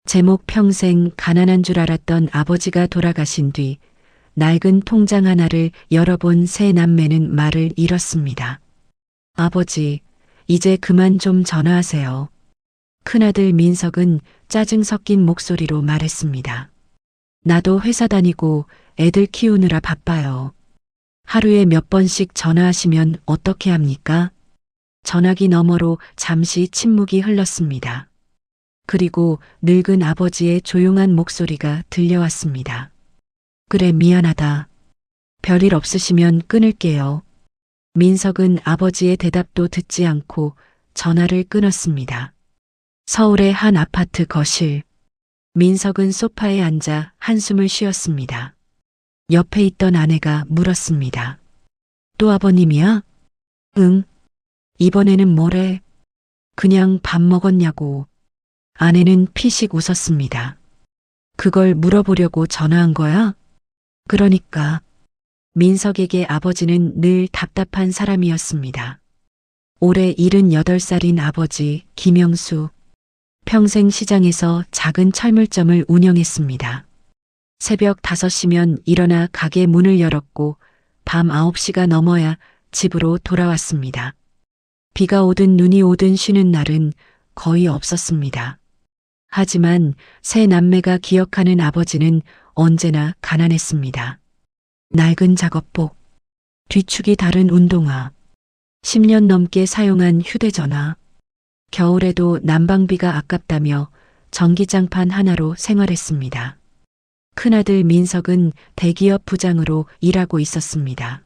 제목 평생 가난한 줄 알았던 아버지가 돌아가신 뒤 낡은 통장 하나를 열어본 세 남매는 말을 잃었습니다. 아버지, 이제 그만 좀 전화하세요. 큰아들 민석은 짜증 섞인 목소리로 말했습니다. 나도 회사 다니고 애들 키우느라 바빠요. 하루에 몇 번씩 전화하시면 어떻게 합니까? 전화기 너머로 잠시 침묵이 흘렀습니다. 그리고 늙은 아버지의 조용한 목소리가 들려왔습니다. 그래, 미안하다. 별일 없으시면 끊을게요. 민석은 아버지의 대답도 듣지 않고 전화를 끊었습니다. 서울의 한 아파트 거실. 민석은 소파에 앉아 한숨을 쉬었습니다. 옆에 있던 아내가 물었습니다. 또 아버님이야? 응. 이번에는 뭐래? 그냥 밥 먹었냐고. 아내는 피식 웃었습니다. 그걸 물어보려고 전화한 거야? 그러니까. 민석에게 아버지는 늘 답답한 사람이었습니다. 올해 78살인 아버지 김영수. 평생 시장에서 작은 철물점을 운영했습니다. 새벽 5시면 일어나 가게 문을 열었고 밤 9시가 넘어야 집으로 돌아왔습니다. 비가 오든 눈이 오든 쉬는 날은 거의 없었습니다. 하지만 세 남매가 기억하는 아버지는 언제나 가난했습니다. 낡은 작업복, 뒤축이 다른 운동화, 10년 넘게 사용한 휴대전화, 겨울에도 난방비가 아깝다며 전기장판 하나로 생활했습니다. 큰아들 민석은 대기업 부장으로 일하고 있었습니다.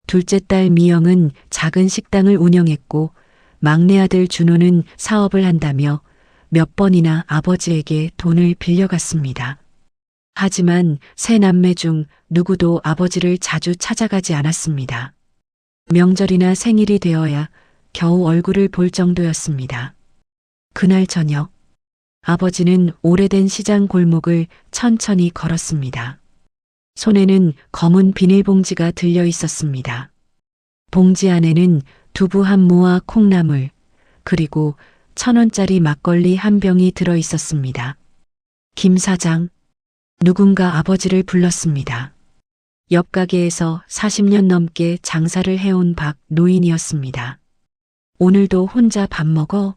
둘째 딸 미영은 작은 식당을 운영했고 막내 아들 준호는 사업을 한다며 몇 번이나 아버지에게 돈을 빌려갔습니다. 하지만 세 남매 중 누구도 아버지를 자주 찾아가지 않았습니다. 명절이나 생일이 되어야 겨우 얼굴을 볼 정도였습니다. 그날 저녁, 아버지는 오래된 시장 골목을 천천히 걸었습니다. 손에는 검은 비닐봉지가 들려 있었습니다. 봉지 안에는 두부 한 모와 콩나물, 그리고 1,000원짜리 막걸리 한 병이 들어 있었습니다. 김 사장, 누군가 아버지를 불렀습니다. 옆 가게에서 40년 넘게 장사를 해온 박 노인이었습니다. 오늘도 혼자 밥 먹어?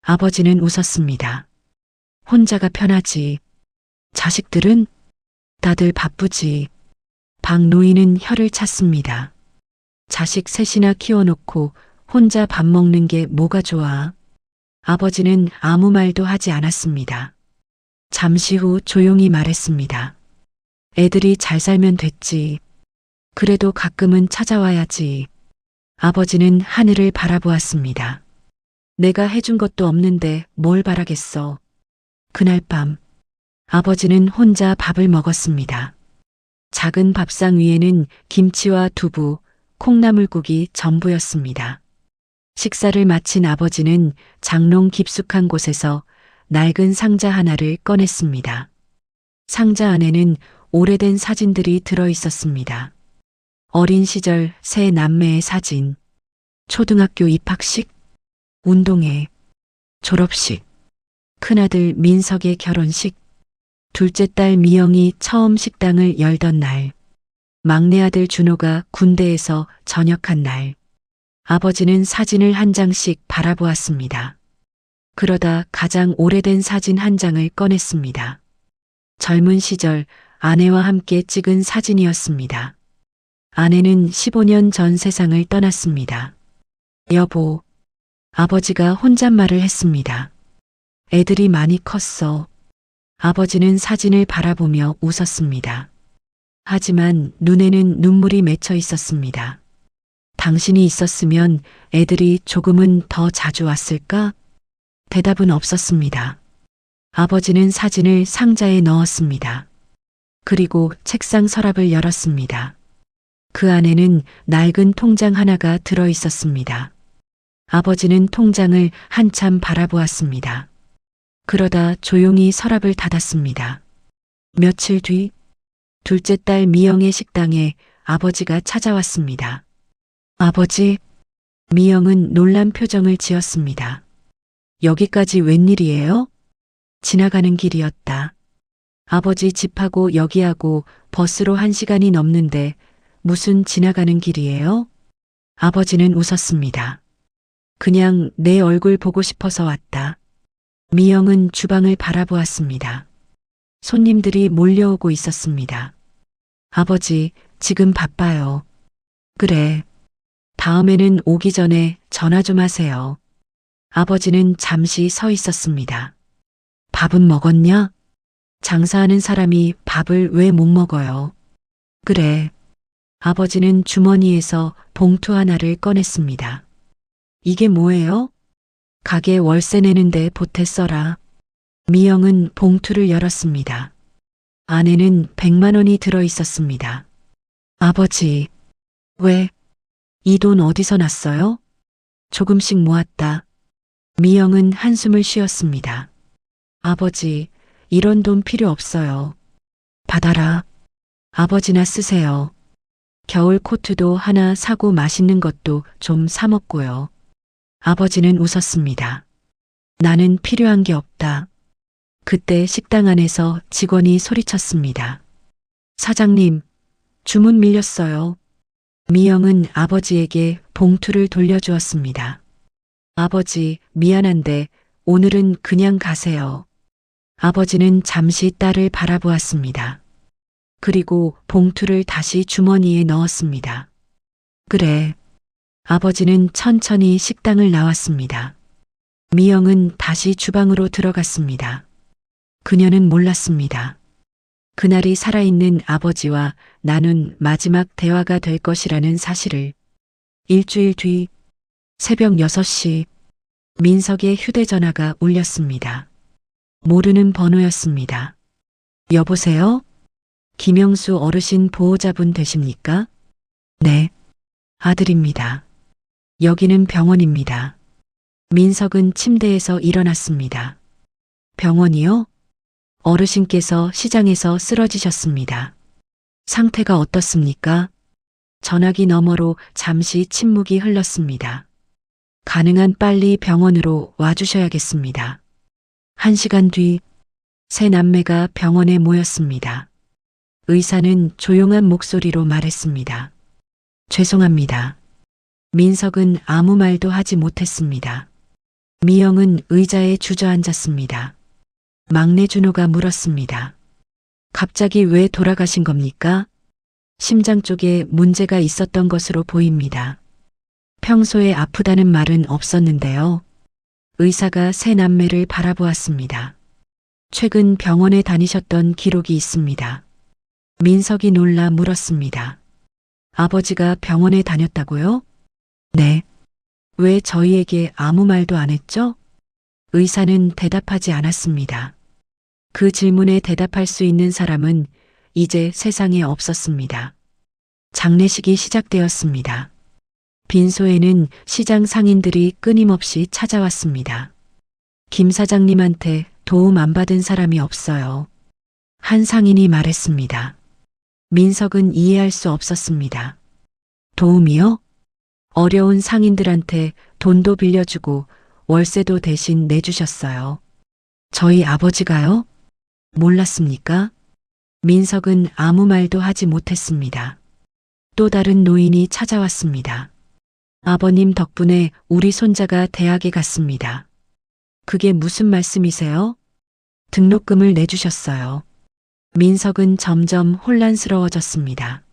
아버지는 웃었습니다. 혼자가 편하지. 자식들은? 다들 바쁘지. 박 노인은 혀를 찼습니다. 자식 셋이나 키워놓고 혼자 밥 먹는 게 뭐가 좋아? 아버지는 아무 말도 하지 않았습니다. 잠시 후 조용히 말했습니다. 애들이 잘 살면 됐지. 그래도 가끔은 찾아와야지. 아버지는 하늘을 바라보았습니다. 내가 해준 것도 없는데 뭘 바라겠어. 그날 밤, 아버지는 혼자 밥을 먹었습니다. 작은 밥상 위에는 김치와 두부, 콩나물국이 전부였습니다. 식사를 마친 아버지는 장롱 깊숙한 곳에서 낡은 상자 하나를 꺼냈습니다. 상자 안에는 오래된 사진들이 들어 있었습니다. 어린 시절 세 남매의 사진, 초등학교 입학식, 운동회, 졸업식, 큰아들 민석의 결혼식, 둘째 딸 미영이 처음 식당을 열던 날, 막내 아들 준호가 군대에서 전역한 날, 아버지는 사진을 한 장씩 바라보았습니다. 그러다 가장 오래된 사진 한 장을 꺼냈습니다. 젊은 시절 아내와 함께 찍은 사진이었습니다. 아내는 15년 전 세상을 떠났습니다. 여보, 아버지가 혼잣말을 했습니다. 애들이 많이 컸어. 아버지는 사진을 바라보며 웃었습니다. 하지만 눈에는 눈물이 맺혀 있었습니다. 당신이 있었으면 애들이 조금은 더 자주 왔을까? 대답은 없었습니다. 아버지는 사진을 상자에 넣었습니다. 그리고 책상 서랍을 열었습니다. 그 안에는 낡은 통장 하나가 들어 있었습니다. 아버지는 통장을 한참 바라보았습니다. 그러다 조용히 서랍을 닫았습니다. 며칠 뒤, 둘째 딸 미영의 식당에 아버지가 찾아왔습니다. 아버지, 미영은 놀란 표정을 지었습니다. 여기까지 웬일이에요? 지나가는 길이었다. 아버지 집하고 여기하고 버스로 1시간이 넘는데 무슨 지나가는 길이에요? 아버지는 웃었습니다. 그냥 내 얼굴 보고 싶어서 왔다. 미영은 주방을 바라보았습니다. 손님들이 몰려오고 있었습니다. 아버지, 지금 바빠요. 그래. 다음에는 오기 전에 전화 좀 하세요. 아버지는 잠시 서 있었습니다. 밥은 먹었냐? 장사하는 사람이 밥을 왜 못 먹어요? 그래. 아버지는 주머니에서 봉투 하나를 꺼냈습니다. 이게 뭐예요? 가게 월세 내는데 보태 써라. 미영은 봉투를 열었습니다. 안에는 100만 원이 들어 있었습니다. 아버지, 왜? 이 돈 어디서 났어요? 조금씩 모았다. 미영은 한숨을 쉬었습니다. 아버지, 이런 돈 필요 없어요. 받아라. 아버지나 쓰세요. 겨울 코트도 하나 사고 맛있는 것도 좀 사 먹고요. 아버지는 웃었습니다. 나는 필요한 게 없다. 그때 식당 안에서 직원이 소리쳤습니다. 사장님, 주문 밀렸어요. 미영은 아버지에게 봉투를 돌려주었습니다. 아버지, 미안한데 오늘은 그냥 가세요. 아버지는 잠시 딸을 바라보았습니다. 그리고 봉투를 다시 주머니에 넣었습니다. 그래. 아버지는 천천히 식당을 나왔습니다. 미영은 다시 주방으로 들어갔습니다. 그녀는 몰랐습니다. 그날이 살아있는 아버지와 나눈 마지막 대화가 될 것이라는 사실을. 일주일 뒤 새벽 6시 민석의 휴대전화가 울렸습니다. 모르는 번호였습니다. 여보세요? 김영수 어르신 보호자분 되십니까? 네. 아들입니다. 여기는 병원입니다. 민석은 침대에서 일어났습니다. 병원이요? 어르신께서 시장에서 쓰러지셨습니다. 상태가 어떻습니까? 전화기 너머로 잠시 침묵이 흘렀습니다. 가능한 빨리 병원으로 와주셔야겠습니다. 1시간 뒤 세 남매가 병원에 모였습니다. 의사는 조용한 목소리로 말했습니다. 죄송합니다. 민석은 아무 말도 하지 못했습니다. 미영은 의자에 주저앉았습니다. 막내 준호가 물었습니다. 갑자기 왜 돌아가신 겁니까? 심장 쪽에 문제가 있었던 것으로 보입니다. 평소에 아프다는 말은 없었는데요. 의사가 세 남매를 바라보았습니다. 최근 병원에 다니셨던 기록이 있습니다. 민석이 놀라 물었습니다. 아버지가 병원에 다녔다고요? 네. 왜 저희에게 아무 말도 안 했죠? 의사는 대답하지 않았습니다. 그 질문에 대답할 수 있는 사람은 이제 세상에 없었습니다. 장례식이 시작되었습니다. 빈소에는 시장 상인들이 끊임없이 찾아왔습니다. 김 사장님한테 도움 안 받은 사람이 없어요. 한 상인이 말했습니다. 민석은 이해할 수 없었습니다. 도움이요? 어려운 상인들한테 돈도 빌려주고 월세도 대신 내주셨어요. 저희 아버지가요? 몰랐습니까? 민석은 아무 말도 하지 못했습니다. 또 다른 노인이 찾아왔습니다. 아버님 덕분에 우리 손자가 대학에 갔습니다. 그게 무슨 말씀이세요? 등록금을 내주셨어요. 민석은 점점 혼란스러워졌습니다.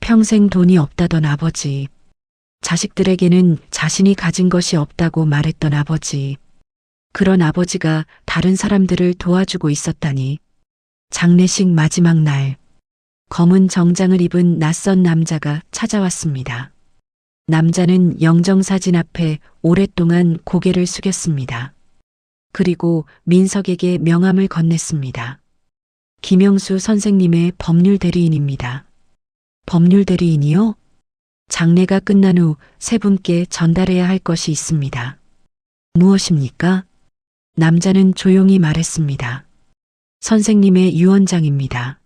평생 돈이 없다던 아버지. 자식들에게는 자신이 가진 것이 없다고 말했던 아버지. 그런 아버지가 다른 사람들을 도와주고 있었다니. 장례식 마지막 날, 검은 정장을 입은 낯선 남자가 찾아왔습니다. 남자는 영정사진 앞에 오랫동안 고개를 숙였습니다. 그리고 민석에게 명함을 건넸습니다. 김영수 선생님의 법률 대리인입니다. 법률 대리인이요? 장례가 끝난 후 세 분께 전달해야 할 것이 있습니다. 무엇입니까? 남자는 조용히 말했습니다. 선생님의 유언장입니다.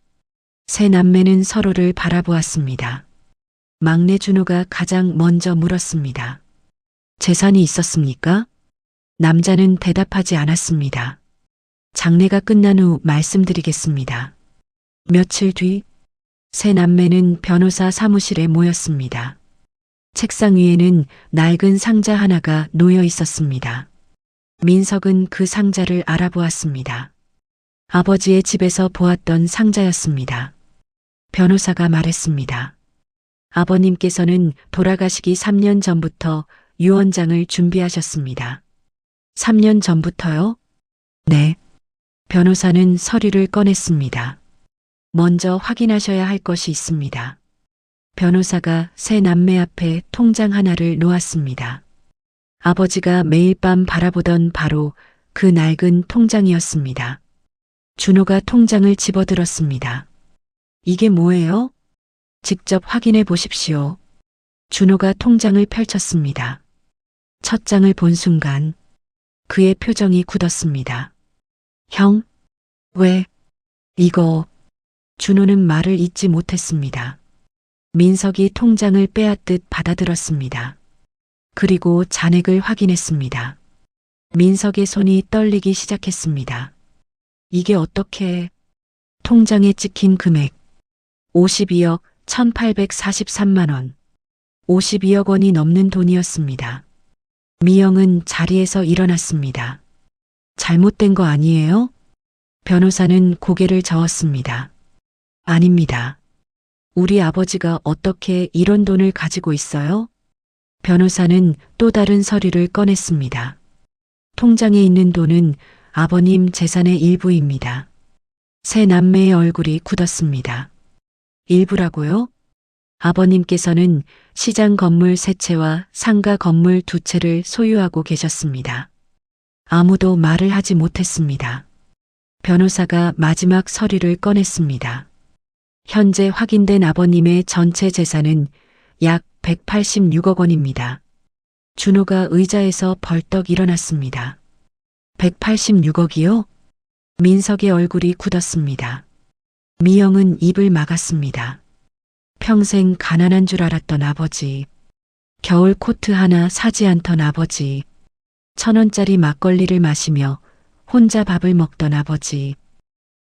세 남매는 서로를 바라보았습니다. 막내 준호가 가장 먼저 물었습니다. 재산이 있었습니까? 남자는 대답하지 않았습니다. 장례가 끝난 후 말씀드리겠습니다. 며칠 뒤 세 남매는 변호사 사무실에 모였습니다. 책상 위에는 낡은 상자 하나가 놓여 있었습니다. 민석은 그 상자를 알아보았습니다. 아버지의 집에서 보았던 상자였습니다. 변호사가 말했습니다. 아버님께서는 돌아가시기 3년 전부터 유언장을 준비하셨습니다. 3년 전부터요? 네. 변호사는 서류를 꺼냈습니다. 먼저 확인하셔야 할 것이 있습니다. 변호사가 세 남매 앞에 통장 하나를 놓았습니다. 아버지가 매일 밤 바라보던 바로 그 낡은 통장이었습니다. 준호가 통장을 집어들었습니다. 이게 뭐예요? 직접 확인해 보십시오. 준호가 통장을 펼쳤습니다. 첫 장을 본 순간 그의 표정이 굳었습니다. 형? 왜? 이거. 준호는 말을 잇지 못했습니다. 민석이 통장을 빼앗듯 받아들었습니다. 그리고 잔액을 확인했습니다. 민석의 손이 떨리기 시작했습니다. 이게 어떻게? 통장에 찍힌 금액 52억 1843만 원. 52억 원이 넘는 돈이었습니다. 미영은 자리에서 일어났습니다. 잘못된 거 아니에요? 변호사는 고개를 저었습니다. 아닙니다. 우리 아버지가 어떻게 이런 돈을 가지고 있어요? 변호사는 또 다른 서류를 꺼냈습니다. 통장에 있는 돈은 아버님 재산의 일부입니다. 세 남매의 얼굴이 굳었습니다. 일부라고요? 아버님께서는 시장 건물 3채와 상가 건물 2채를 소유하고 계셨습니다. 아무도 말을 하지 못했습니다. 변호사가 마지막 서류를 꺼냈습니다. 현재 확인된 아버님의 전체 재산은 약 186억 원입니다. 준호가 의자에서 벌떡 일어났습니다. 186억이요? 민석의 얼굴이 굳었습니다. 미영은 입을 막았습니다. 평생 가난한 줄 알았던 아버지. 겨울 코트 하나 사지 않던 아버지. 1,000원짜리 막걸리를 마시며 혼자 밥을 먹던 아버지.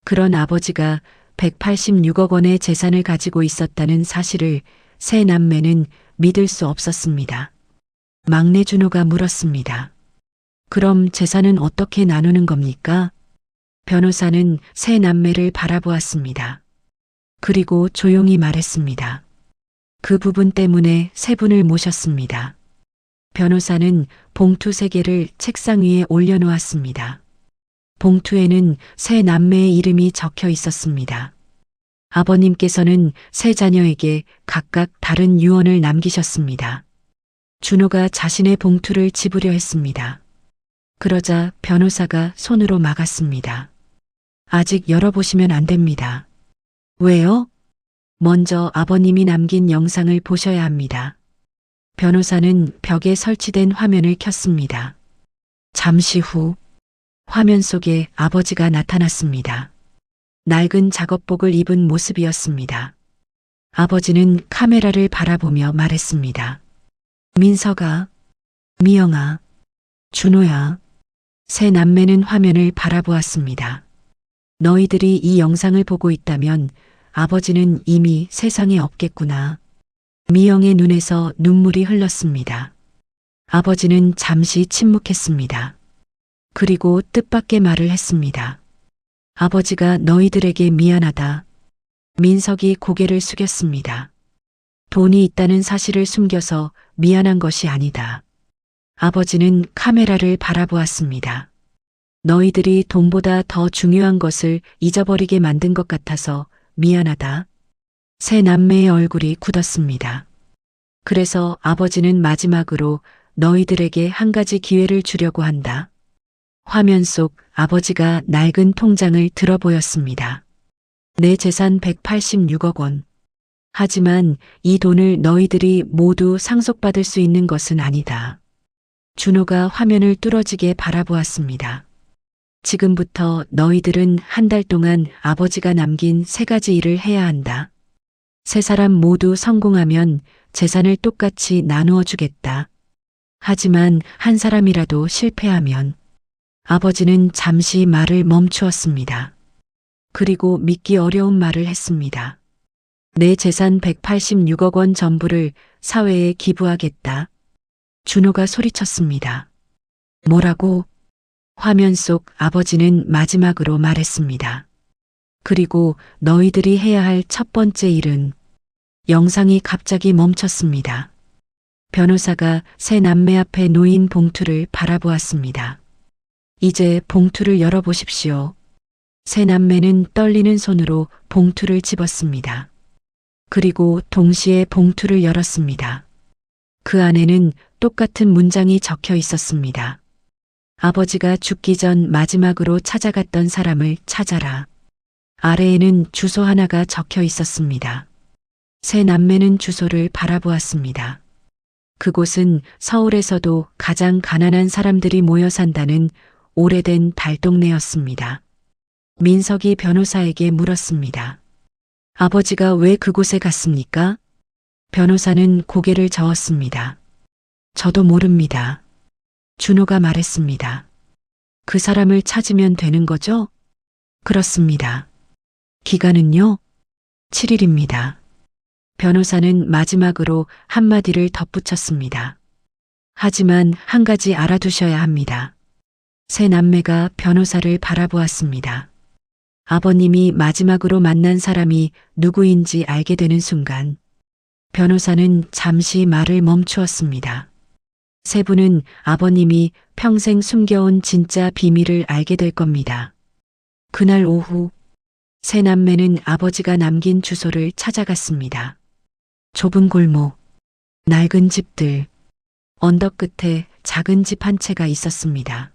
그런 아버지가 186억 원의 재산을 가지고 있었다는 사실을 세 남매는 믿을 수 없었습니다. 막내 준호가 물었습니다. 그럼 재산은 어떻게 나누는 겁니까? 변호사는 세 남매를 바라보았습니다. 그리고 조용히 말했습니다. 그 부분 때문에 세 분을 모셨습니다. 변호사는 봉투 3개를 책상 위에 올려놓았습니다. 봉투에는 세 남매의 이름이 적혀 있었습니다. 아버님께서는 세 자녀에게 각각 다른 유언을 남기셨습니다. 준호가 자신의 봉투를 집으려 했습니다. 그러자 변호사가 손으로 막았습니다. 아직 열어보시면 안 됩니다. 왜요? 먼저 아버님이 남긴 영상을 보셔야 합니다. 변호사는 벽에 설치된 화면을 켰습니다. 잠시 후 화면 속에 아버지가 나타났습니다. 낡은 작업복을 입은 모습이었습니다. 아버지는 카메라를 바라보며 말했습니다. 민석아, 미영아, 준호야. 세 남매는 화면을 바라보았습니다. 너희들이 이 영상을 보고 있다면 아버지는 이미 세상에 없겠구나. 미영의 눈에서 눈물이 흘렀습니다. 아버지는 잠시 침묵했습니다. 그리고 뜻밖의 말을 했습니다. 아버지가 너희들에게 미안하다. 민석이 고개를 숙였습니다. 돈이 있다는 사실을 숨겨서 미안한 것이 아니다. 아버지는 카메라를 바라보았습니다. 너희들이 돈보다 더 중요한 것을 잊어버리게 만든 것 같아서 미안하다. 세 남매의 얼굴이 굳었습니다. 그래서 아버지는 마지막으로 너희들에게 한 가지 기회를 주려고 한다. 화면 속 아버지가 낡은 통장을 들어 보였습니다. 내 재산 186억 원. 하지만 이 돈을 너희들이 모두 상속받을 수 있는 것은 아니다. 준호가 화면을 뚫어지게 바라보았습니다. 지금부터 너희들은 한 달 동안 아버지가 남긴 3가지 일을 해야 한다. 3사람 모두 성공하면 재산을 똑같이 나누어 주겠다. 하지만 한 사람이라도 실패하면 아버지는 잠시 말을 멈추었습니다. 그리고 믿기 어려운 말을 했습니다. 내 재산 186억 원 전부를 사회에 기부하겠다. 준호가 소리쳤습니다. 뭐라고? 화면 속 아버지는 마지막으로 말했습니다. 그리고 너희들이 해야 할 첫 번째 일은. 영상이 갑자기 멈췄습니다. 변호사가 세 남매 앞에 놓인 봉투를 바라보았습니다. 이제 봉투를 열어보십시오. 세 남매는 떨리는 손으로 봉투를 집었습니다. 그리고 동시에 봉투를 열었습니다. 그 안에는 똑같은 문장이 적혀 있었습니다. 아버지가 죽기 전 마지막으로 찾아갔던 사람을 찾아라. 아래에는 주소 하나가 적혀 있었습니다. 세 남매는 주소를 바라보았습니다. 그곳은 서울에서도 가장 가난한 사람들이 모여 산다는 오래된 달동네였습니다. 민석이 변호사에게 물었습니다. 아버지가 왜 그곳에 갔습니까? 변호사는 고개를 저었습니다. 저도 모릅니다. 준호가 말했습니다. 그 사람을 찾으면 되는 거죠? 그렇습니다. 기간은요? 7일입니다. 변호사는 마지막으로 한마디를 덧붙였습니다. 하지만 한 가지 알아두셔야 합니다. 세 남매가 변호사를 바라보았습니다. 아버님이 마지막으로 만난 사람이 누구인지 알게 되는 순간 변호사는 잠시 말을 멈추었습니다. 세 분은 아버님이 평생 숨겨온 진짜 비밀을 알게 될 겁니다. 그날 오후 세 남매는 아버지가 남긴 주소를 찾아갔습니다. 좁은 골목, 낡은 집들, 언덕 끝에 작은 집 한 채가 있었습니다.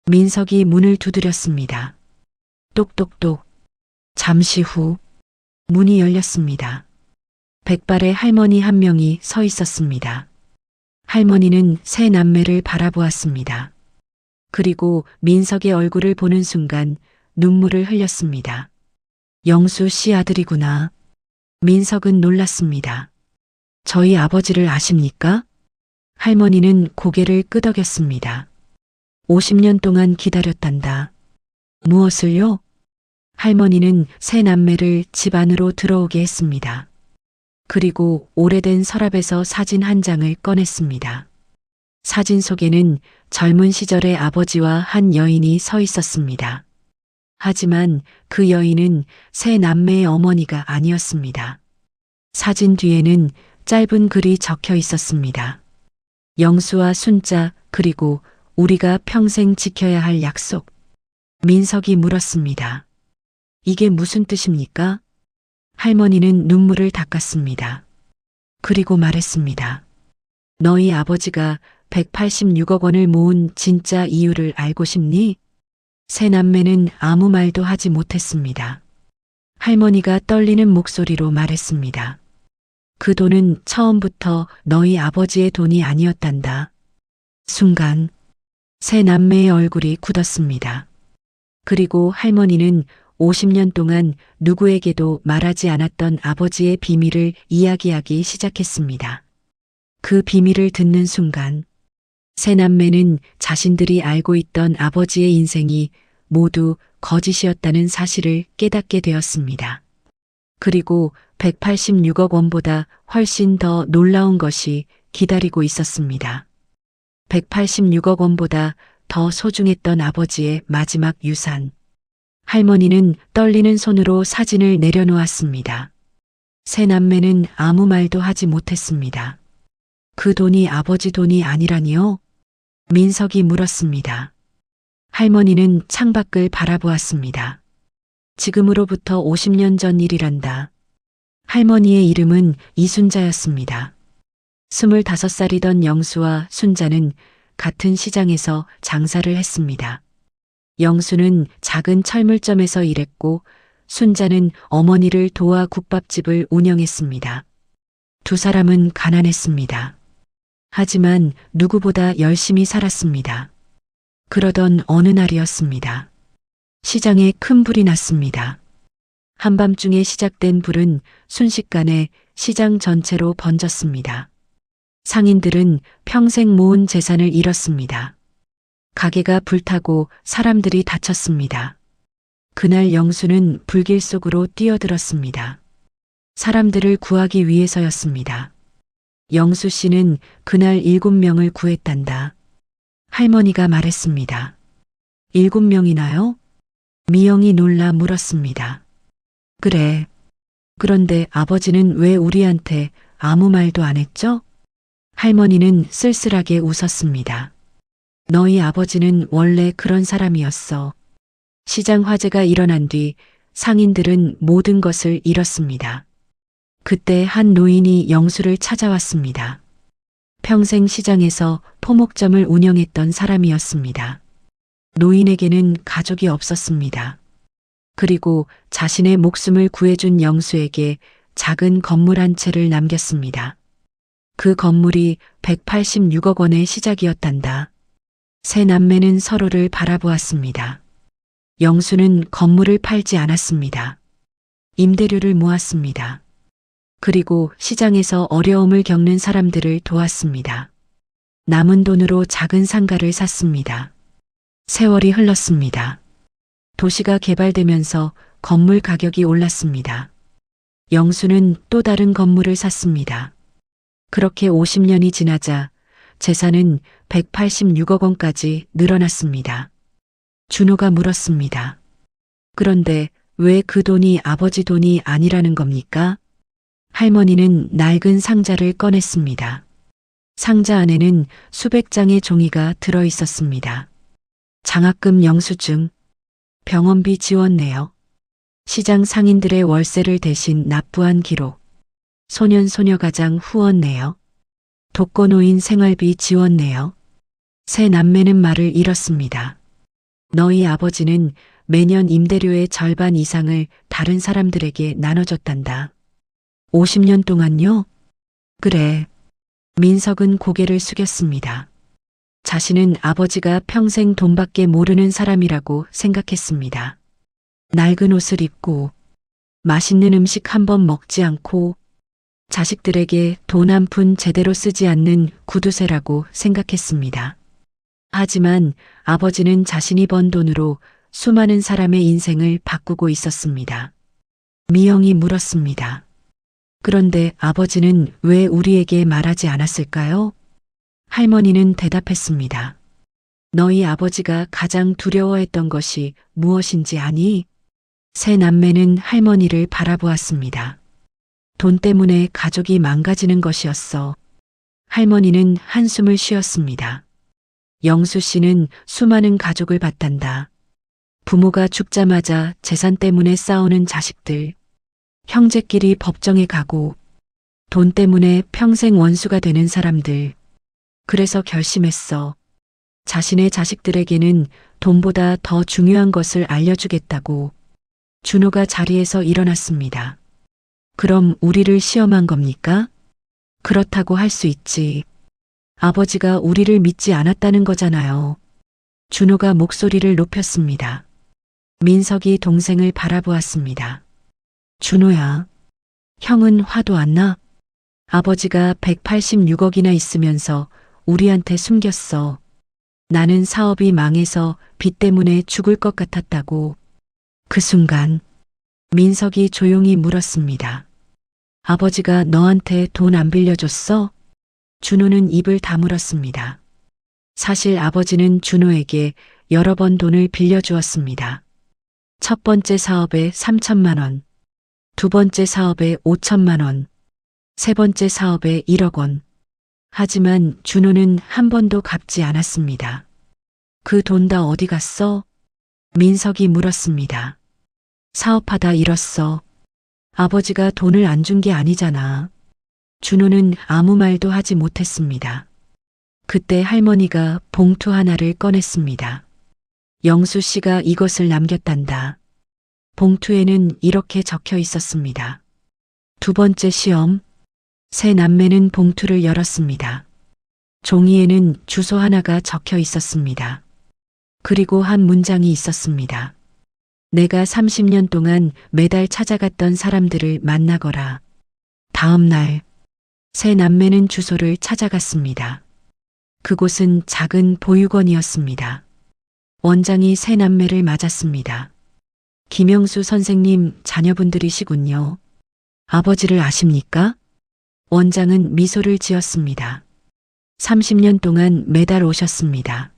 민석이 문을 두드렸습니다. 똑똑똑. 잠시 후 문이 열렸습니다. 백발의 할머니 한 명이 서 있었습니다. 할머니는 세 남매를 바라보았습니다. 그리고 민석의 얼굴을 보는 순간 눈물을 흘렸습니다. 영수 씨 아들이구나. 민석은 놀랐습니다. 저희 아버지를 아십니까? 할머니는 고개를 끄덕였습니다. 50년 동안 기다렸단다. 무엇을요? 할머니는 세 남매를 집 안으로 들어오게 했습니다. 그리고 오래된 서랍에서 사진 한 장을 꺼냈습니다. 사진 속에는 젊은 시절의 아버지와 한 여인이 서 있었습니다. 하지만 그 여인은 세 남매의 어머니가 아니었습니다. 사진 뒤에는 짧은 글이 적혀 있었습니다. 영수와 순자 그리고 우리가 평생 지켜야 할 약속. 민석이 물었습니다. 이게 무슨 뜻입니까? 할머니는 눈물을 닦았습니다. 그리고 말했습니다. 너희 아버지가 186억 원을 모은 진짜 이유를 알고 싶니? 세 남매는 아무 말도 하지 못했습니다. 할머니가 떨리는 목소리로 말했습니다. 그 돈은 처음부터 너희 아버지의 돈이 아니었단다. 순간 세 남매의 얼굴이 굳었습니다. 그리고 할머니는 50년 동안 누구에게도 말하지 않았던 아버지의 비밀을 이야기하기 시작했습니다. 그 비밀을 듣는 순간 세 남매는 자신들이 알고 있던 아버지의 인생이 모두 거짓이었다는 사실을 깨닫게 되었습니다. 그리고 186억 원보다 훨씬 더 놀라운 것이 기다리고 있었습니다. 186억 원보다 더 소중했던 아버지의 마지막 유산. 할머니는 떨리는 손으로 사진을 내려놓았습니다. 세 남매는 아무 말도 하지 못했습니다. 그 돈이 아버지 돈이 아니라니요? 민석이 물었습니다. 할머니는 창밖을 바라보았습니다. 지금으로부터 50년 전 일이란다. 할머니의 이름은 이순자였습니다. 25살이던 영수와 순자는 같은 시장에서 장사를 했습니다. 영수는 작은 철물점에서 일했고 순자는 어머니를 도와 국밥집을 운영했습니다. 두 사람은 가난했습니다. 하지만 누구보다 열심히 살았습니다. 그러던 어느 날이었습니다. 시장에 큰 불이 났습니다. 한밤중에 시작된 불은 순식간에 시장 전체로 번졌습니다. 상인들은 평생 모은 재산을 잃었습니다. 가게가 불타고 사람들이 다쳤습니다. 그날 영수는 불길 속으로 뛰어들었습니다. 사람들을 구하기 위해서였습니다. 영수 씨는 그날 7명을 구했단다. 할머니가 말했습니다. 7명이나요? 미영이 놀라 물었습니다. 그래. 그런데 아버지는 왜 우리한테 아무 말도 안 했죠? 할머니는 쓸쓸하게 웃었습니다. 너희 아버지는 원래 그런 사람이었어. 시장 화재가 일어난 뒤 상인들은 모든 것을 잃었습니다. 그때 한 노인이 영수를 찾아왔습니다. 평생 시장에서 토목점을 운영했던 사람이었습니다. 노인에게는 가족이 없었습니다. 그리고 자신의 목숨을 구해준 영수에게 작은 건물 한 채를 남겼습니다. 그 건물이 186억 원의 시작이었단다. 세 남매는 서로를 바라보았습니다. 영수는 건물을 팔지 않았습니다. 임대료를 모았습니다. 그리고 시장에서 어려움을 겪는 사람들을 도왔습니다. 남은 돈으로 작은 상가를 샀습니다. 세월이 흘렀습니다. 도시가 개발되면서 건물 가격이 올랐습니다. 영수는 또 다른 건물을 샀습니다. 그렇게 50년이 지나자 재산은 186억 원까지 늘어났습니다. 준호가 물었습니다. 그런데 왜 그 돈이 아버지 돈이 아니라는 겁니까? 할머니는 낡은 상자를 꺼냈습니다. 상자 안에는 수백 장의 종이가 들어 있었습니다. 장학금 영수증, 병원비 지원 내역, 시장 상인들의 월세를 대신 납부한 기록, 소년 소녀가장 후원 내역, 독거노인 생활비 지원 내역. 세 남매는 말을 잃었습니다. 너희 아버지는 매년 임대료의 절반 이상을 다른 사람들에게 나눠줬단다. 50년 동안요? 그래. 민석은 고개를 숙였습니다. 자신은 아버지가 평생 돈밖에 모르는 사람이라고 생각했습니다. 낡은 옷을 입고 맛있는 음식 한 번 먹지 않고 자식들에게 돈 한 푼 제대로 쓰지 않는 구두쇠라고 생각했습니다. 하지만 아버지는 자신이 번 돈으로 수많은 사람의 인생을 바꾸고 있었습니다. 미영이 물었습니다. 그런데 아버지는 왜 우리에게 말하지 않았을까요? 할머니는 대답했습니다. 너희 아버지가 가장 두려워했던 것이 무엇인지 아니? 세 남매는 할머니를 바라보았습니다. 돈 때문에 가족이 망가지는 것이었어. 할머니는 한숨을 쉬었습니다. 영수 씨는 수많은 가족을 봤단다. 부모가 죽자마자 재산 때문에 싸우는 자식들, 형제끼리 법정에 가고 돈 때문에 평생 원수가 되는 사람들. 그래서 결심했어. 자신의 자식들에게는 돈보다 더 중요한 것을 알려주겠다고. 준호가 자리에서 일어났습니다. 그럼 우리를 시험한 겁니까? 그렇다고 할 수 있지. 아버지가 우리를 믿지 않았다는 거잖아요. 준호가 목소리를 높였습니다. 민석이 동생을 바라보았습니다. 준호야, 형은 화도 안 나? 아버지가 186억이나 있으면서 우리한테 숨겼어. 나는 사업이 망해서 빚 때문에 죽을 것 같았다고. 그 순간 민석이 조용히 물었습니다. 아버지가 너한테 돈 안 빌려줬어? 준호는 입을 다물었습니다. 사실 아버지는 준호에게 여러 번 돈을 빌려주었습니다. 첫 번째 사업에 3천만 원, 두 번째 사업에 5천만 원, 세 번째 사업에 1억 원. 하지만 준호는 한 번도 갚지 않았습니다. 그 돈 다 어디 갔어? 민석이 물었습니다. 사업하다 잃었어. 아버지가 돈을 안 준 게 아니잖아. 준호는 아무 말도 하지 못했습니다. 그때 할머니가 봉투 하나를 꺼냈습니다. 영수 씨가 이것을 남겼단다. 봉투에는 이렇게 적혀 있었습니다. 두 번째 시험. 세 남매는 봉투를 열었습니다. 종이에는 주소 하나가 적혀 있었습니다. 그리고 한 문장이 있었습니다. 내가 30년 동안 매달 찾아갔던 사람들을 만나거라. 다음 날, 세 남매는 주소를 찾아갔습니다. 그곳은 작은 보육원이었습니다. 원장이 세 남매를 맞았습니다. 김영수 선생님 자녀분들이시군요. 아버지를 아십니까? 원장은 미소를 지었습니다. 30년 동안 매달 오셨습니다.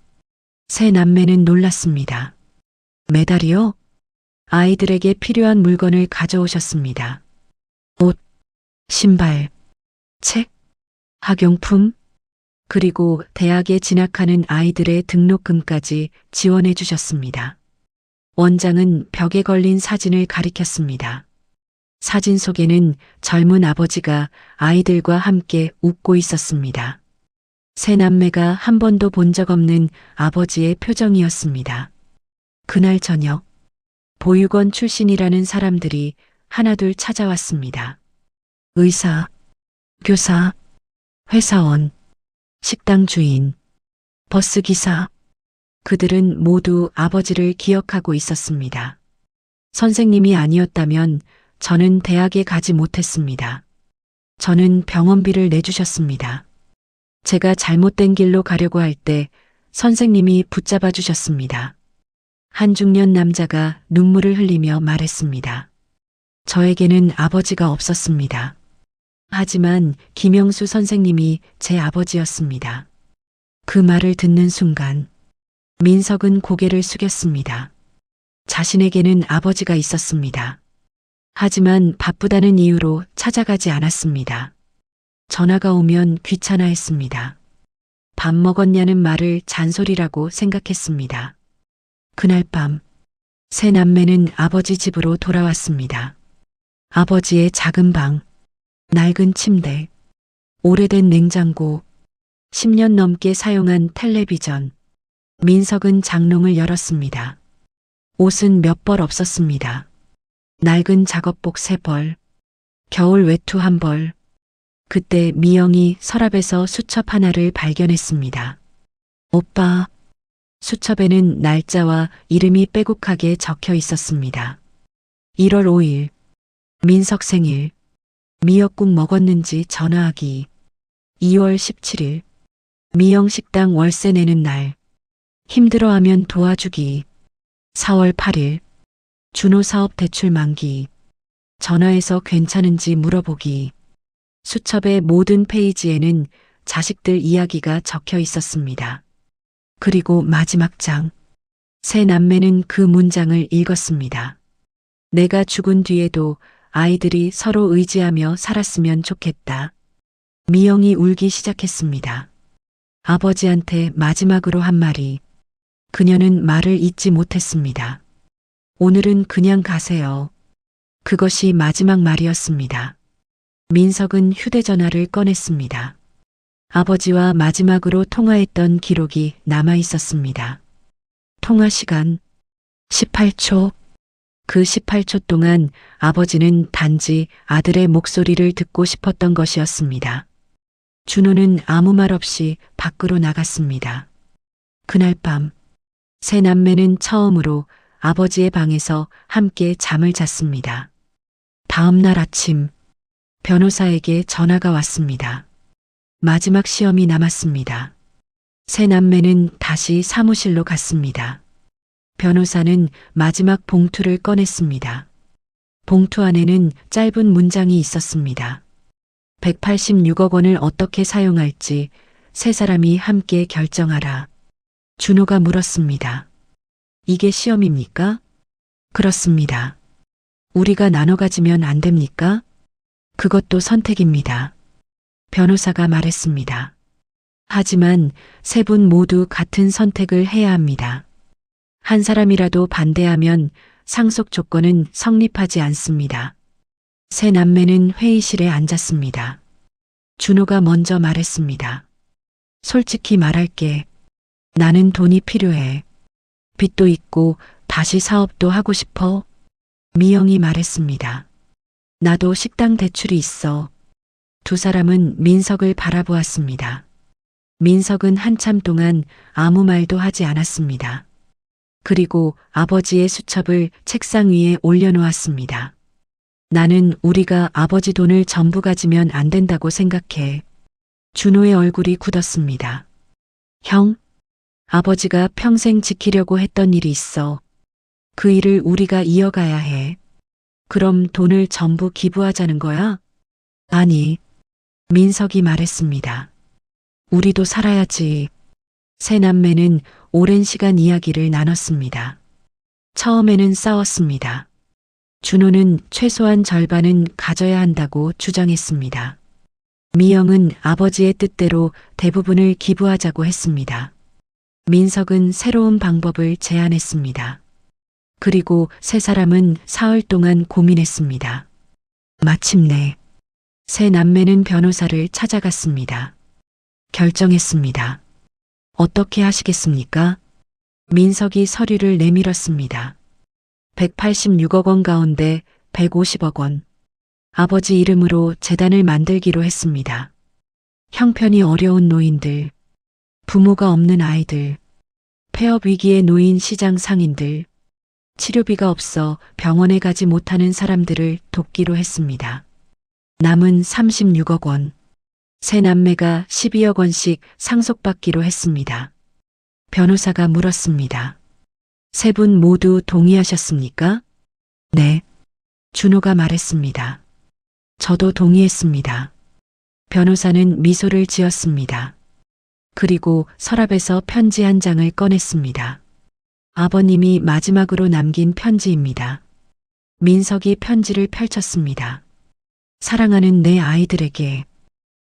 세 남매는 놀랐습니다. 매달이요? 아이들에게 필요한 물건을 가져오셨습니다. 옷, 신발, 책, 학용품, 그리고 대학에 진학하는 아이들의 등록금까지 지원해 주셨습니다. 원장은 벽에 걸린 사진을 가리켰습니다. 사진 속에는 젊은 아버지가 아이들과 함께 웃고 있었습니다. 세 남매가 한 번도 본 적 없는 아버지의 표정이었습니다. 그날 저녁, 보육원 출신이라는 사람들이 하나둘 찾아왔습니다. 의사, 교사, 회사원, 식당 주인, 버스기사. 그들은 모두 아버지를 기억하고 있었습니다. 선생님이 아니었다면 저는 대학에 가지 못했습니다. 저는 병원비를 내주셨습니다. 제가 잘못된 길로 가려고 할 때 선생님이 붙잡아 주셨습니다. 한 중년 남자가 눈물을 흘리며 말했습니다. 저에게는 아버지가 없었습니다. 하지만 김영수 선생님이 제 아버지였습니다. 그 말을 듣는 순간 민석은 고개를 숙였습니다. 자신에게는 아버지가 있었습니다. 하지만 바쁘다는 이유로 찾아가지 않았습니다. 전화가 오면 귀찮아했습니다. 밥 먹었냐는 말을 잔소리라고 생각했습니다. 그날 밤, 세 남매는 아버지 집으로 돌아왔습니다. 아버지의 작은 방, 낡은 침대, 오래된 냉장고, 10년 넘게 사용한 텔레비전. 민석은 장롱을 열었습니다. 옷은 몇 벌 없었습니다. 낡은 작업복 3벌, 겨울 외투 1벌. 그때 미영이 서랍에서 수첩 하나를 발견했습니다. 오빠, 수첩에는 날짜와 이름이 빼곡하게 적혀 있었습니다. 1월 5일, 민석 생일, 미역국 먹었는지 전화하기. 2월 17일, 미영 식당 월세 내는 날, 힘들어하면 도와주기. 4월 8일, 준호 사업 대출 만기, 전화해서 괜찮은지 물어보기. 수첩의 모든 페이지에는 자식들 이야기가 적혀 있었습니다. 그리고 마지막 장, 세 남매는 그 문장을 읽었습니다. 내가 죽은 뒤에도 아이들이 서로 의지하며 살았으면 좋겠다. 미영이 울기 시작했습니다. 아버지한테 마지막으로 한 말이, 그녀는 말을 잊지 못했습니다. 오늘은 그냥 가세요. 그것이 마지막 말이었습니다. 민석은 휴대전화를 꺼냈습니다. 아버지와 마지막으로 통화했던 기록이 남아 있었습니다. 통화 시간 18초. 그 18초 동안 아버지는 단지 아들의 목소리를 듣고 싶었던 것이었습니다. 준호는 아무 말 없이 밖으로 나갔습니다. 그날 밤, 세 남매는 처음으로 아버지의 방에서 함께 잠을 잤습니다. 다음 날 아침, 변호사에게 전화가 왔습니다. 마지막 시험이 남았습니다. 세 남매는 다시 사무실로 갔습니다. 변호사는 마지막 봉투를 꺼냈습니다. 봉투 안에는 짧은 문장이 있었습니다. 186억 원을 어떻게 사용할지 세 사람이 함께 결정하라. 준호가 물었습니다. 이게 시험입니까? 그렇습니다. 우리가 나눠 가지면 안 됩니까? 그것도 선택입니다. 변호사가 말했습니다. 하지만 세 분 모두 같은 선택을 해야 합니다. 한 사람이라도 반대하면 상속 조건은 성립하지 않습니다. 세 남매는 회의실에 앉았습니다. 준호가 먼저 말했습니다. 솔직히 말할게. 나는 돈이 필요해. 빚도 있고 다시 사업도 하고 싶어. 미영이 말했습니다. 나도 식당 대출이 있어. 두 사람은 민석을 바라보았습니다. 민석은 한참 동안 아무 말도 하지 않았습니다. 그리고 아버지의 수첩을 책상 위에 올려놓았습니다. 나는 우리가 아버지 돈을 전부 가지면 안 된다고 생각해. 준호의 얼굴이 굳었습니다. 형, 아버지가 평생 지키려고 했던 일이 있어. 그 일을 우리가 이어가야 해. 그럼 돈을 전부 기부하자는 거야? 아니, 민석이 말했습니다. 우리도 살아야지. 세 남매는 오랜 시간 이야기를 나눴습니다. 처음에는 싸웠습니다. 준호는 최소한 절반은 가져야 한다고 주장했습니다. 미영은 아버지의 뜻대로 대부분을 기부하자고 했습니다. 민석은 새로운 방법을 제안했습니다. 그리고 세 사람은 사흘 동안 고민했습니다. 마침내 세 남매는 변호사를 찾아갔습니다. 결정했습니다. 어떻게 하시겠습니까? 민석이 서류를 내밀었습니다. 186억 원 가운데 150억 원. 아버지 이름으로 재단을 만들기로 했습니다. 형편이 어려운 노인들, 부모가 없는 아이들, 폐업 위기에 놓인 시장 상인들, 치료비가 없어 병원에 가지 못하는 사람들을 돕기로 했습니다. 남은 36억 원. 세 남매가 12억 원씩 상속받기로 했습니다. 변호사가 물었습니다. 세 분 모두 동의하셨습니까? 네. 준호가 말했습니다. 저도 동의했습니다. 변호사는 미소를 지었습니다. 그리고 서랍에서 편지 한 장을 꺼냈습니다. 아버님이 마지막으로 남긴 편지입니다. 민석이 편지를 펼쳤습니다. 사랑하는 내 아이들에게,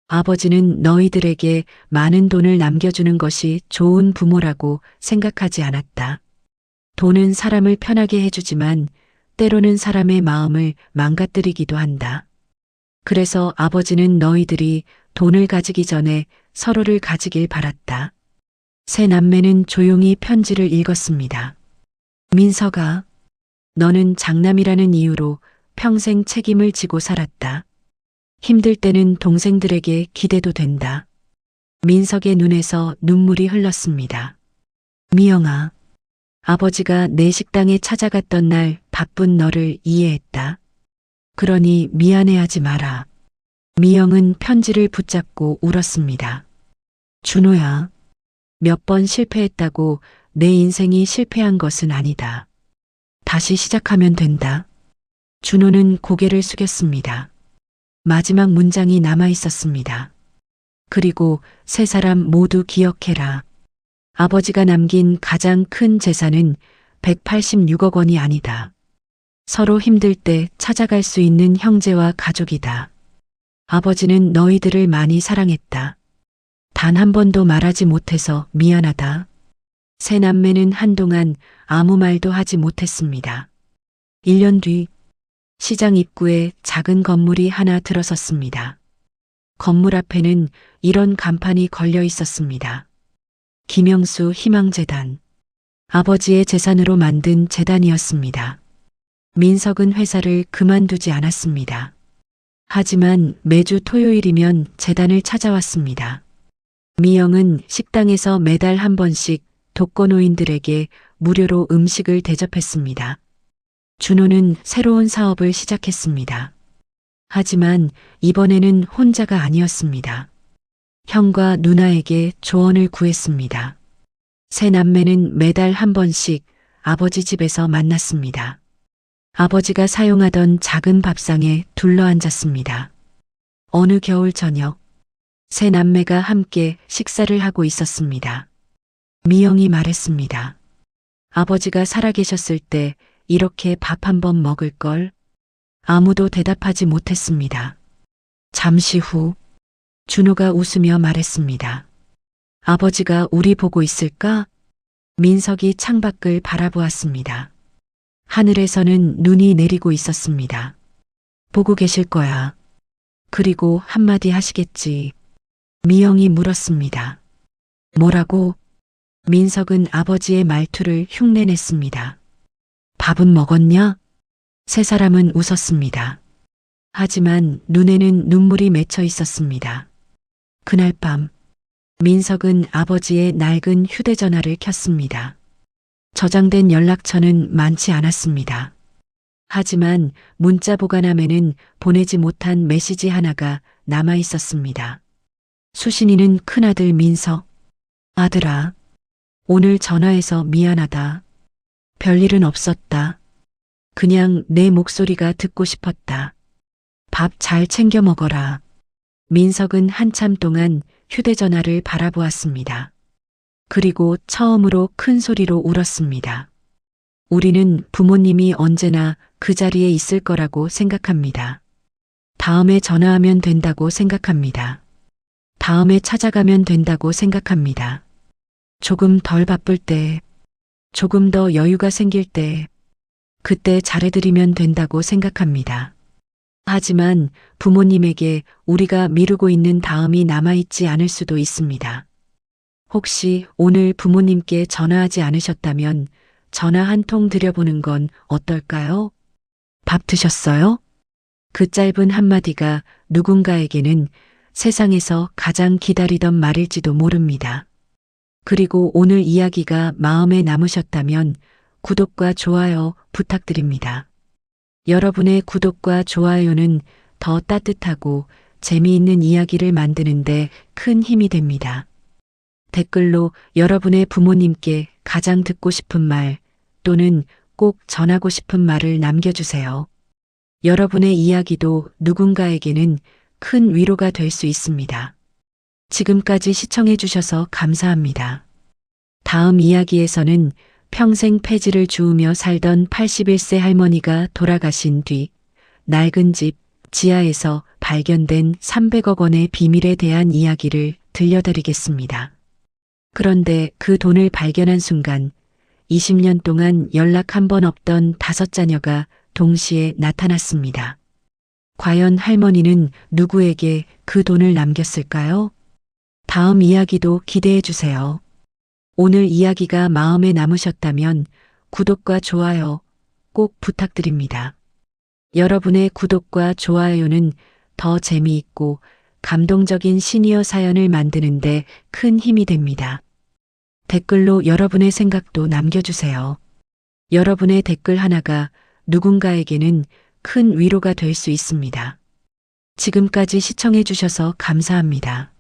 아버지는 너희들에게 많은 돈을 남겨주는 것이 좋은 부모라고 생각하지 않았다. 돈은 사람을 편하게 해주지만 때로는 사람의 마음을 망가뜨리기도 한다. 그래서 아버지는 너희들이 돈을 가지기 전에 서로를 가지길 바랐다. 세 남매는 조용히 편지를 읽었습니다. 민석아, 너는 장남이라는 이유로 평생 책임을 지고 살았다. 힘들 때는 동생들에게 기대도 된다. 민석의 눈에서 눈물이 흘렀습니다. 미영아, 아버지가 내 식당에 찾아갔던 날 바쁜 너를 이해했다. 그러니 미안해하지 마라. 미영은 편지를 붙잡고 울었습니다. 준호야, 몇 번 실패했다고 내 인생이 실패한 것은 아니다. 다시 시작하면 된다. 준호는 고개를 숙였습니다. 마지막 문장이 남아 있었습니다. 그리고 세 사람 모두 기억해라. 아버지가 남긴 가장 큰 재산은 186억 원이 아니다. 서로 힘들 때 찾아갈 수 있는 형제와 가족이다. 아버지는 너희들을 많이 사랑했다. 단 한 번도 말하지 못해서 미안하다. 세 남매는 한동안 아무 말도 하지 못했습니다. 1년 뒤 시장 입구에 작은 건물이 하나 들어섰습니다. 건물 앞에는 이런 간판이 걸려 있었습니다. 김영수 희망재단. 아버지의 재산으로 만든 재단이었습니다. 민석은 회사를 그만두지 않았습니다. 하지만 매주 토요일이면 재단을 찾아왔습니다. 미영은 식당에서 매달 한 번씩 독거노인들에게 무료로 음식을 대접했습니다. 준호는 새로운 사업을 시작했습니다. 하지만 이번에는 혼자가 아니었습니다. 형과 누나에게 조언을 구했습니다. 세 남매는 매달 한 번씩 아버지 집에서 만났습니다. 아버지가 사용하던 작은 밥상에 둘러앉았습니다. 어느 겨울 저녁, 세 남매가 함께 식사를 하고 있었습니다. 미영이 말했습니다. 아버지가 살아계셨을 때 이렇게 밥 한 번 먹을 걸. 아무도 대답하지 못했습니다. 잠시 후 준호가 웃으며 말했습니다. 아버지가 우리 보고 있을까? 민석이 창밖을 바라보았습니다. 하늘에서는 눈이 내리고 있었습니다. 보고 계실 거야. 그리고 한마디 하시겠지. 미영이 물었습니다. 뭐라고? 민석은 아버지의 말투를 흉내냈습니다. 밥은 먹었냐? 세 사람은 웃었습니다. 하지만 눈에는 눈물이 맺혀 있었습니다. 그날 밤, 민석은 아버지의 낡은 휴대전화를 켰습니다. 저장된 연락처는 많지 않았습니다. 하지만 문자 보관함에는 보내지 못한 메시지 하나가 남아 있었습니다. 수신이는 큰아들 민석. 아들아, 오늘 전화해서 미안하다. 별일은 없었다. 그냥 내 목소리가 듣고 싶었다. 밥 잘 챙겨 먹어라. 민석은 한참 동안 휴대전화를 바라보았습니다. 그리고 처음으로 큰 소리로 울었습니다. 우리는 부모님이 언제나 그 자리에 있을 거라고 생각합니다. 다음에 전화하면 된다고 생각합니다. 다음에 찾아가면 된다고 생각합니다. 조금 덜 바쁠 때, 조금 더 여유가 생길 때, 그때 잘해드리면 된다고 생각합니다. 하지만 부모님에게 우리가 미루고 있는 다음이 남아있지 않을 수도 있습니다. 혹시 오늘 부모님께 전화하지 않으셨다면 전화 한 통 드려보는 건 어떨까요? 밥 드셨어요? 그 짧은 한마디가 누군가에게는 세상에서 가장 기다리던 말일지도 모릅니다. 그리고 오늘 이야기가 마음에 남으셨다면 구독과 좋아요 부탁드립니다. 여러분의 구독과 좋아요는 더 따뜻하고 재미있는 이야기를 만드는데 큰 힘이 됩니다. 댓글로 여러분의 부모님께 가장 듣고 싶은 말 또는 꼭 전하고 싶은 말을 남겨주세요. 여러분의 이야기도 누군가에게는 큰 위로가 될 수 있습니다. 지금까지 시청해주셔서 감사합니다. 다음 이야기에서는 평생 폐지를 주우며 살던 81세 할머니가 돌아가신 뒤 낡은 집 지하에서 발견된 300억 원의 비밀에 대한 이야기를 들려드리겠습니다. 그런데 그 돈을 발견한 순간 20년 동안 연락 한 번 없던 5자녀가 동시에 나타났습니다. 과연 할머니는 누구에게 그 돈을 남겼을까요? 다음 이야기도 기대해 주세요. 오늘 이야기가 마음에 남으셨다면 구독과 좋아요 꼭 부탁드립니다. 여러분의 구독과 좋아요는 더 재미있고 감동적인 시니어 사연을 만드는데 큰 힘이 됩니다. 댓글로 여러분의 생각도 남겨주세요. 여러분의 댓글 하나가 누군가에게는 큰 위로가 될 수 있습니다. 지금까지 시청해 주셔서 감사합니다.